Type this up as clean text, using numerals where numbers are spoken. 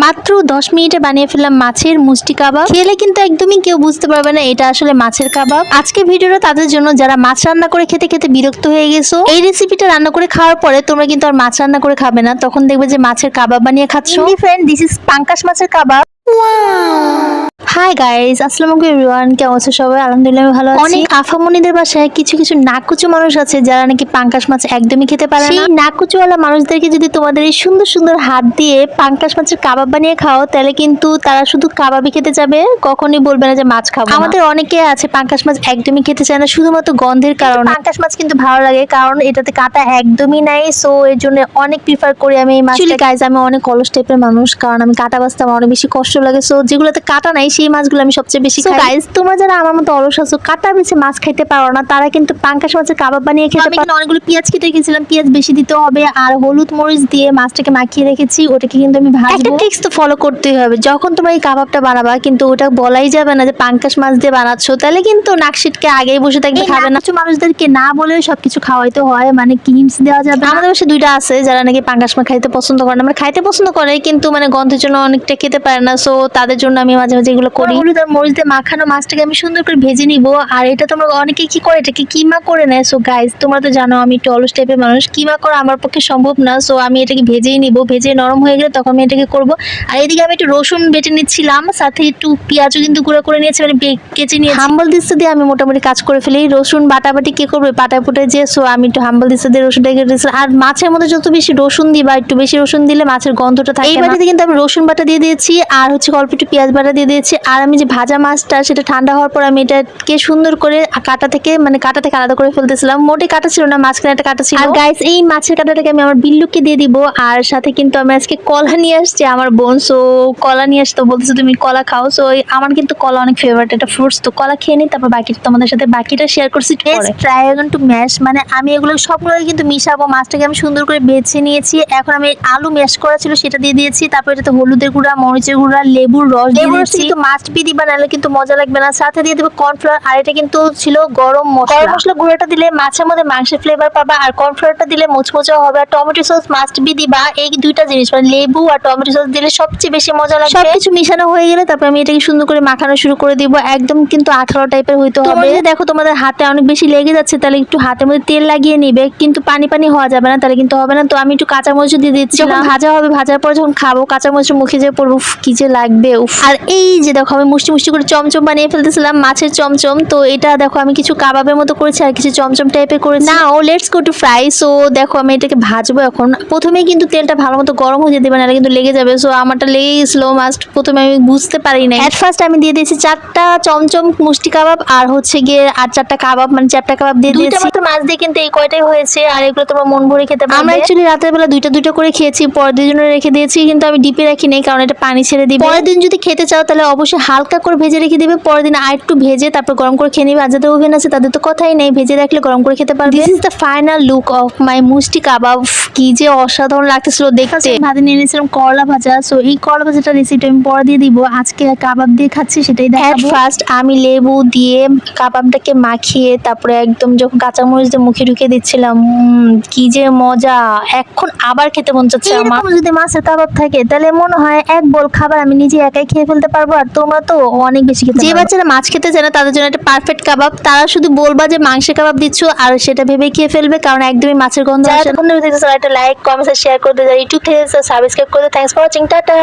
মাত্র 10 মিনিটে বানিয়ে ফেললাম মাছের মুষ্টি কাবাব। খেলে কিন্তু একদমই কেউ বুঝতে পারবে না এটা আসলে মাছের কাবাব। আজকে ভিডিওটা তাদের জন্য যারা মাছ রান্না করে খেতে খেতে বিরক্ত হয়ে গেছো। এই রেসিপিটা রান্না করে খাওয়ার পরে তোমরা কিন্তু আর মাছ রান্না করে খাবে না, তখন দেখবে যে মাছের কাবাব বানিয়ে খাচ্ছ। ফ্রেন্ড, দিস ইজ পাঙ্কাশ মাছের কাবাব। হাই গাইস, আসসালামু আলাইকুম এভরিওয়ান। কেমন আছো সবাই? আলহামদুলিল্লাহ আমি ভালো আছি। অনেক আফামনিদের বাসায় কিছু কিছু নাকুচু মানুষ আছে যারা নাকি পাঙ্কাশ মাছ একদমই খেতে পারে না। সেই নাকুচুওয়ালা মানুষদেরকে যদি তোমাদের এই সুন্দর সুন্দর হাত দিয়ে পাঙ্কাশ মাছের কাবাব বানিয়ে খাও, তাহলে কিন্তু তারা শুধু কাবাবই খেতে যাবে, কখনোই বলবে না যে মাছ খাবো। আমাদের অনেকে আছে পাঙ্কাশ মাছ একদমই খেতে চায় না শুধুমাত্র গন্ধের কারণে। পাঙ্কাশ মাছ কিন্তু ভালো লাগে কারণ এটাতে কাঁটা একদমই নাই, সো এর জন্য অনেক প্রিফার করি আমি এই মাছটা। গাইস, আমি অনেক অলস টাইপের মানুষ, কারণ আমি কাঁটা বাছতে আমার অনেক বেশি কষ্ট লাগে। সো যেগুলোতে কাঁটা নাই সেই মাছগুলো আমি সবচেয়ে বেশি খাই। গাইস, তোমরা যারা আমার মতো অলস আছো, কাঁটা বেছে মাছ খাইতে পারো না, তারা কিন্তু পাঙ্কাশ মাছের কাবাব বানিয়ে খেতে পারো। আমি অনেকগুলো পেঁয়াজ কেটে রেখেছিলাম, পেঁয়াজ বেশি দিতে হবে, আর হলুদ মরিচ দিয়ে মাছটাকে মাখিয়ে রেখেছি, ওটাকে কিন্তু আমি ভাজবো। একটা ট্রিক্স তো ফলো করতেই হবে, যখন তোমরা এই কাবাবটা বানাবা কিন্তু ওটা বলাই যাবে না যে পাঙ্কাশ মাছ দিয়ে বানাচ্ছ, তাহলে কিন্তু নাকশিটকে আগেই বসে থাকবে, খাবে না। কিছু মানুষদেরকে না বলেও সবকিছু খাওয়াইতে হয়, মানে হিমস দেওয়া যাবে। আমাদের বাসায় দুইটা আছে যারা নাকি পাঙ্কাশ মাছ খাইতে পছন্দ করে না, মানে খাইতে পছন্দ করে কিন্তু মানে গন্ধের জন্য অনেকটা খেতে পারে না। সো তাদের জন্য আমি মাঝে মাঝে এগুলো করি। হলুদ আর মরিচ দিয়ে মাখানো মাছটাকে আমি সুন্দর করে ভেজে নিব। আর এটা তোমরা অনেকে কি করে, এটাকে কিমা করে নেয়। সো গাইস, তোমরা তো জানো আমি একটু অলস টাইপের মানুষ, কিমা করা আমার পক্ষে সম্ভব না। সো আমি এটাকে ভেজেই নিব, ভেজে নরম হয়ে গেলে তখন আমি এটাকে করব। আর এদিকে আমি একটু রসুন বেটে নিচ্ছিলাম, সাথে একটু পেঁয়াজও কিন্তু গুঁড়ো করে নিয়েছি, মানে কেচে নিয়েছি। হাম্বল দিস্তা দিয়ে আমি মোটামুটি কাজ করে ফেলি। রসুন বাটাবাটি কে করবে, পাটায় পুটে যে, সো আমি একটু হাম্বল দিস্তা দিয়ে রসুনটা কেটে দিয়েছি। আর মাছের মধ্যে যত বেশি রসুন দিবা, একটু বেশি রসুন দিলে মাছের গন্ধটা থাকে। এই বাটিতে কিন্তু আমি রসুন বাটা দিয়ে দিয়েছি, আর হচ্ছে অল্প একটু পেঁয়াজ বাটা দিয়ে দিয়েছি। আর আমি যে ভাজা মাছটা সেটা ঠান্ডা হওয়ার পর আমি এটাকে সুন্দর করে কাটা থেকে আলাদা করে ফেলতেছিলাম। মোটে কাটা ছিল না, মাঝখানে একটা কাটা ছিল। আর গাইস, এই মাছের কাটাটাকে আমি আমার বিল্লুকে দিয়ে দিব। আর সাথে কিন্তু আমি আজকে কলা নিয়ে আসছি আমার বোন। সো কলা নিয়ে আসতো, বলতেছে তুমি কলা খাও। সো আমার কিন্তু কলা অনেক ফেভারিট, এটা ফ্রুটস। তো কলা খেয়ে নিই, তারপর বাকিটা তোমাদের সাথে বাকিটা শেয়ার করছি। ট্রাই অ্যাগেন টু ম্যাশ, মানে আমি এগুলো সবগুলো কিন্তু মিশাবো। মাছটাকে আমি সুন্দর করে বেছে নিয়েছি। এখন আমি আলু ম্যাশ করা ছিল সেটা দিয়ে দিয়েছি। তারপর এটাতে হলুদের গুঁড়া, মরিচের গুঁড়া, লেবুর রস দিয়ে দিয়েছি। কিন্তু মাছ বি দিবা, নাহলে কিন্তু মজা লাগবে না। সাথে দিয়ে দেবো কর্নফ্লাওয়ার, আর এটা কিন্তু ছিল গরম মশলা গুঁড়োটা দিলে মাছের মধ্যে মাংসের ফ্লেভার পাবা, আর কর্নফ্লাওয়ারটা দিলে মুচমুচে হবে। আর টমেটো সস মাস্ট বি দিবা। এই দুইটা জিনিস, মানে লেবু আর টমেটো সস দিলে সবচেয়ে বেশি মজা লাগবে। সবকিছু মিশানো হয়ে গেলে তারপর আমি এটাকে সুন্দর করে মাখানো শুরু করে দিব। একদম কিন্তু আঠালো টাইপের হইতে হবে। দেখো তোমাদের হাতে অনেক বেশি লেগে যাচ্ছে, তাহলে একটু হাতের মধ্যে তেল লাগিয়ে নিবে, কিন্তু পানি পানি হওয়া যাবে না, তাহলে কিন্তু হবে না। তো আমি একটু কাঁচামরিচ দিয়ে দিচ্ছি। যখন ভাজা হবে, ভাজার পর যখন খাবো কাঁচামরিচ মুখে যে পড়বো, কি যে লাগবে। আর এই যে দেখো আমি মুষ্টি মুষ্টি করে চমচম বানিয়ে ফেলতেছিলাম, মাছের চমচম। তো এটা দেখো আমি কিছু কাবাবের মতো করেছি আর কিছু চমচম টাইপের করেছি। Now let's go to fry. So দেখো আমি এটাকে ভাজবো এখন। প্রথমেই কিন্তু তেলটা ভালো মতো গরম হয়ে যেতে পারে, কিন্তু লেগে যাবে। সো আমারটা লেগে স্লো মাস্ট, প্রথমে আমি বুঝতে পারি না। এট ফার্স্ট আমি দিয়ে দিয়েছি 4টা চমচম মুষ্টি কাবাব, আর হচ্ছে গিয়ে আর 4টা কাবাব, মানে 4টা কাবাব দিয়ে দিয়েছি। দুইটা মাত্র মাছ দিয়ে কিন্তু এই কয়টাই হয়েছে, আর এগুলো তোমরা মন ভরে খেতে পারবে। আমরা অ্যাকচুয়ালি রাতের বেলা দুইটা করে খেয়েছি, পরের দিন রেখে দিয়েছি, কিন্তু আমি ডিপে রাখি নাই কারণ এটা পানি ছেড়ে দিবে। পরের দিন যদি খেতে চাও তাহলে অবশ্যই হালকা করে ভেজে রেখে দিবে, পরের দিন আর একটু ভেজে তারপর গরম করে খেয়ে নিবে। আর যাদের ওভেন আছে তাদের তো কথাই নেই, ভেজে রাখলে গরম করে খেতে পারবে। This is the final look of my মুষ্টি কাবাব। কি যে অসাধারণ লাগতেছিল দেখতে। ভাতে নিয়ে নিয়েছিলাম করলা ভাজা। সো এই করলা ভাজাটা রেসিপি আমি পরে দিয়ে দিব। আজকে কাবাব দিয়ে খাচ্ছি সেটাই দেখাবো। ফার্স্ট আমি লেবু দিয়ে কাবাবটাকে মাখিয়ে তারপরে একদম যখন কাঁচামরিচ দিয়ে মুখে ঢুকে দিচ্ছিলাম, কি যে মজা। এখন আবার খেতে মন চাচ্ছে আমার। যদি মাছের কাবাব থাকে তাহলে মনে হয় এক বল খাবার আমি নিজে একাই খেয়ে ফেলতে পারবো। আর তোমরা তো অনেক বেশি খেতে, যে বাচ্চারা মাছ খেতে চায় না তাদের জন্য একটা পারফেক্ট কাবাব। তারা শুধু বলবা যে মাংসের কাবাব দিচ্ছ, আর সেটা ভেবে খেয়ে ফেলবে, কারণ একদমই মাছের গন্ধ আসে। একটা লাইক, কমেন্ট, শেয়ার করে দিও। ইউটিউব থেকে সাবস্ক্রাইব করে দিও। Thanks for watching, tata.